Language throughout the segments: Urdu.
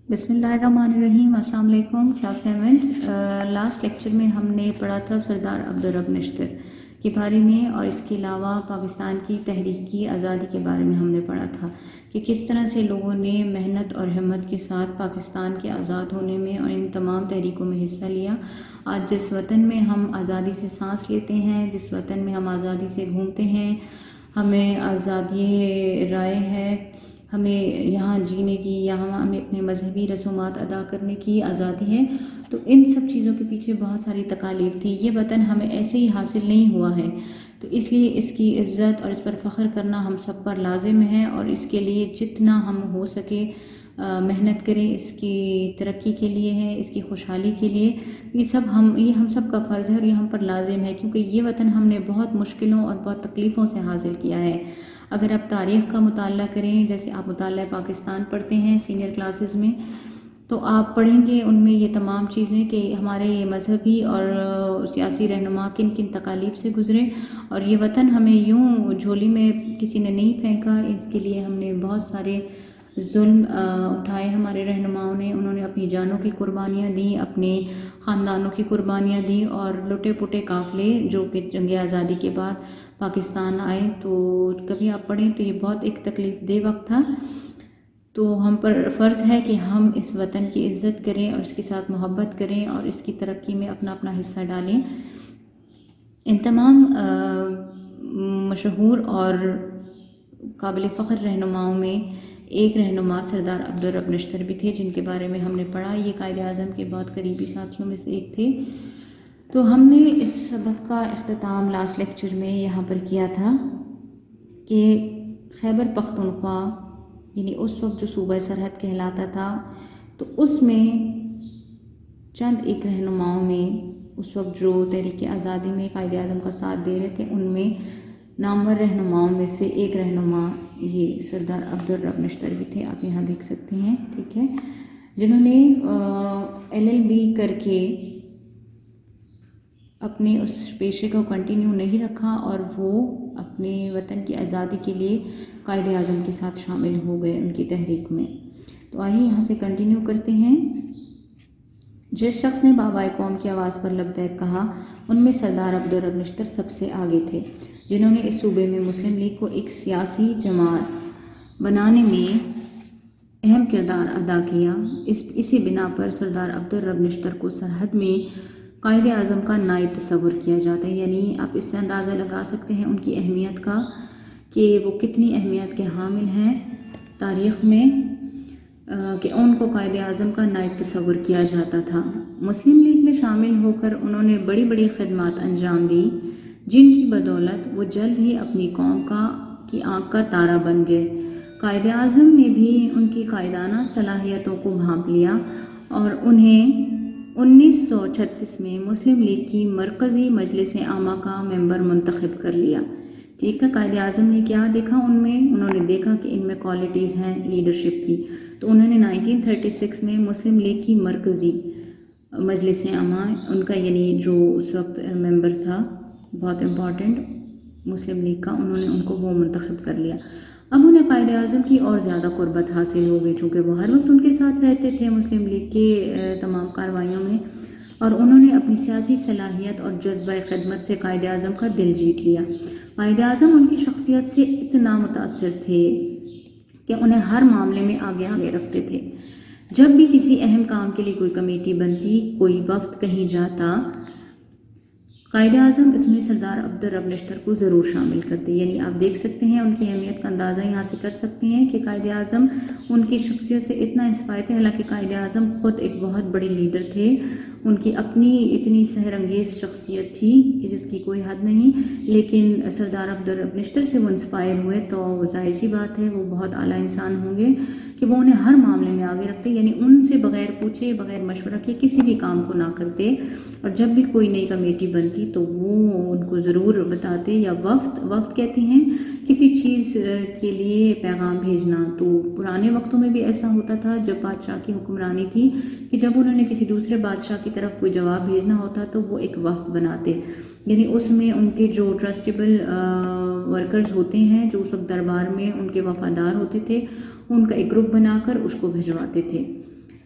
بسم اللہ الرحمن الرحیم۔ السلام علیکم کلاس 7۔ لاسٹ لیکچر میں ہم نے پڑھا تھا سردار عبدالرب نشتر کے بارے میں، اور اس کے علاوہ پاکستان کی تحریکی آزادی کے بارے میں ہم نے پڑھا تھا کہ کس طرح سے لوگوں نے محنت اور ہمت کے ساتھ پاکستان کے آزاد ہونے میں اور ان تمام تحریکوں میں حصہ لیا۔ آج جس وطن میں ہم آزادی سے سانس لیتے ہیں، جس وطن میں ہم آزادی سے گھومتے ہیں، ہمیں آزادی رائے ہے، ہمیں یہاں جینے کی، یہاں ہمیں اپنے مذہبی رسومات ادا کرنے کی آزادی ہے، تو ان سب چیزوں کے پیچھے بہت ساری تکالیف تھی۔ یہ وطن ہمیں ایسے ہی حاصل نہیں ہوا ہے، تو اس لیے اس کی عزت اور اس پر فخر کرنا ہم سب پر لازم ہے، اور اس کے لیے جتنا ہم ہو سکے محنت کریں، اس کی ترقی کے لیے ہے، اس کی خوشحالی کے لیے۔ یہ ہم سب کا فرض ہے اور یہ ہم پر لازم ہے، کیونکہ یہ وطن ہم نے بہت مشکلوں اور بہت تکلیفوں سے حاصل کیا ہے۔ اگر آپ تاریخ کا مطالعہ کریں، جیسے آپ مطالعہ پاکستان پڑھتے ہیں سینئر کلاسز میں، تو آپ پڑھیں گے ان میں یہ تمام چیزیں کہ ہمارے یہ مذہبی اور سیاسی رہنما کن کن تکالیف سے گزرے، اور یہ وطن ہمیں یوں جھولی میں کسی نے نہیں پھینکا۔ اس کے لیے ہم نے بہت سارے ظلم اٹھائے، ہمارے رہنماؤں نے، انہوں نے اپنی جانوں کی قربانیاں دیں، اپنے خاندانوں کی قربانیاں دیں، اور لٹے پٹے قافلے جو کہ جنگ آزادی کے بعد پاکستان آئے، تو کبھی آپ پڑھیں تو یہ بہت ایک تکلیف دہ وقت تھا۔ تو ہم پر فرض ہے کہ ہم اس وطن کی عزت کریں اور اس کے ساتھ محبت کریں اور اس کی ترقی میں اپنا اپنا حصہ ڈالیں۔ ان تمام مشہور اور قابل فخر رہنماؤں میں ایک رہنما سردار عبدالرب نشتر بھی تھے، جن کے بارے میں ہم نے پڑھا۔ یہ قائد اعظم کے بہت قریبی ساتھیوں میں سے ایک تھے۔ تو ہم نے اس سبق کا اختتام لاسٹ لیکچر میں یہاں پر کیا تھا کہ خیبر پختونخوا، یعنی اس وقت جو صوبہ سرحد کہلاتا تھا، تو اس میں چند ایک رہنماؤں میں، اس وقت جو تحریک آزادی میں قائد اعظم کا ساتھ دے رہے تھے، ان میں نامور رہنماؤں میں سے ایک رہنما یہ سردار عبدالرب نشتر بھی تھے۔ آپ یہاں دیکھ سکتے ہیں، ٹھیک ہے، جنہوں نے LLB کر کے اپنے اس پیشے کو کنٹینیو نہیں رکھا، اور وہ اپنے وطن کی آزادی کے لیے قائد اعظم کے ساتھ شامل ہو گئے ان کی تحریک میں۔ تو آئیے یہاں سے کنٹینیو کرتے ہیں۔ جس شخص نے بابائے قوم کی آواز پر لبیک کہا، ان میں سردار عبدالرب نشتر سب سے آگے تھے، جنہوں نے اس صوبے میں مسلم لیگ کو ایک سیاسی جماعت بنانے میں اہم کردار ادا کیا۔ اسی بنا پر سردار عبدالرب نشتر کو سرحد میں قائد اعظم کا نائب تصور کیا جاتا ہے، یعنی آپ اس سے اندازہ لگا سکتے ہیں ان کی اہمیت کا، کہ وہ کتنی اہمیت کے حامل ہیں تاریخ میں، کہ ان کو قائد اعظم کا نائب تصور کیا جاتا تھا۔ مسلم لیگ میں شامل ہو کر انہوں نے بڑی بڑی خدمات انجام دی، جن کی بدولت وہ جلد ہی اپنی قوم کی آنکھ کا تارا بن گئے۔ قائد اعظم نے بھی ان کی قائدانہ صلاحیتوں کو بھانپ لیا اور انہیں 1936 میں مسلم لیگ کی مرکزی مجلس عامہ کا ممبر منتخب کر لیا۔ ٹھیک ہے، قائد اعظم نے کیا دیکھا ان میں؟ انہوں نے دیکھا کہ ان میں کوالٹیز ہیں لیڈرشپ کی، تو انہوں نے 1936 میں مسلم لیگ کی مرکزی مجلس عامہ، ان کا یعنی جو اس وقت ممبر تھا بہت امپورٹنٹ مسلم لیگ کا، انہوں نے ان کو وہ منتخب کر لیا۔ اب انہیں قائد اعظم کی اور زیادہ قربت حاصل ہو گئی، چونکہ وہ ہر وقت ان کے ساتھ رہتے تھے مسلم لیگ کے تمام کارروائیوں میں، اور انہوں نے اپنی سیاسی صلاحیت اور جذبہ خدمت سے قائد اعظم کا دل جیت لیا۔ قائد اعظم ان کی شخصیت سے اتنا متاثر تھے کہ انہیں ہر معاملے میں آگے آگے رکھتے تھے۔ جب بھی کسی اہم کام کے لیے کوئی کمیٹی بنتی، کوئی وفد کہیں جاتا، قائد اعظم اس میں سردار عبدالرب نشتر کو ضرور شامل کرتے۔ یعنی آپ دیکھ سکتے ہیں ان کی اہمیت کا اندازہ یہاں سے کر سکتے ہیں کہ قائد اعظم ان کی شخصیت سے اتنا انسپائر تھے۔ حالانکہ قائد اعظم خود ایک بہت بڑے لیڈر تھے، ان کی اپنی اتنی سحر انگیز شخصیت تھی کہ جس کی کوئی حد نہیں، لیکن سردار عبدالرب نشتر سے وہ انسپائر ہوئے، تو ظاہر سی بات ہے وہ بہت اعلیٰ انسان ہوں گے کہ وہ انہیں ہر معاملے میں آگے رکھتے، یعنی ان سے بغیر پوچھے، بغیر مشورہ کے کسی بھی کام کو نہ کرتے، اور جب بھی کوئی نئی کمیٹی بنتی تو وہ ان کو ضرور بتاتے، یا وفد کہتے ہیں کسی چیز کے لیے پیغام بھیجنا۔ تو پرانے وقتوں میں بھی ایسا ہوتا تھا جب بادشاہ کی حکمرانی تھی، کہ جب انہوں نے کسی دوسرے بادشاہ کی طرف کوئی جواب بھیجنا ہوتا تو وہ ایک وفد بناتے، یعنی اس میں ان کے جو ٹرسٹیبل ورکرز ہوتے ہیں، جو اس وقت دربار میں ان کے وفادار ہوتے تھے، ان کا ایک گروپ بنا کر اس کو بھجواتے تھے۔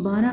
12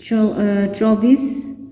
24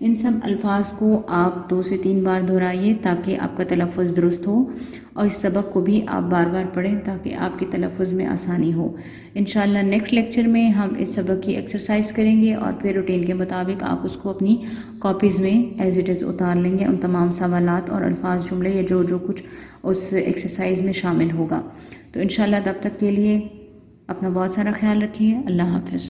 ان سب الفاظ کو آپ 2 سے 3 بار دہرائیے تاکہ آپ کا تلفظ درست ہو، اور اس سبق کو بھی آپ بار بار پڑھیں تاکہ آپ کے تلفظ میں آسانی ہو۔ انشاءاللہ نیکسٹ لیکچر میں ہم اس سبق کی ایکسرسائز کریں گے اور پھر روٹین کے مطابق آپ اس کو اپنی کاپیز میں ایز اٹ از اتار لیں گے، ان تمام سوالات اور الفاظ جملے یا جو کچھ اس ایکسرسائز میں شامل ہوگا۔ تو انشاءاللہ تب تک کے لیے اپنا بہت سارا خیال رکھیے۔ اللہ حافظ۔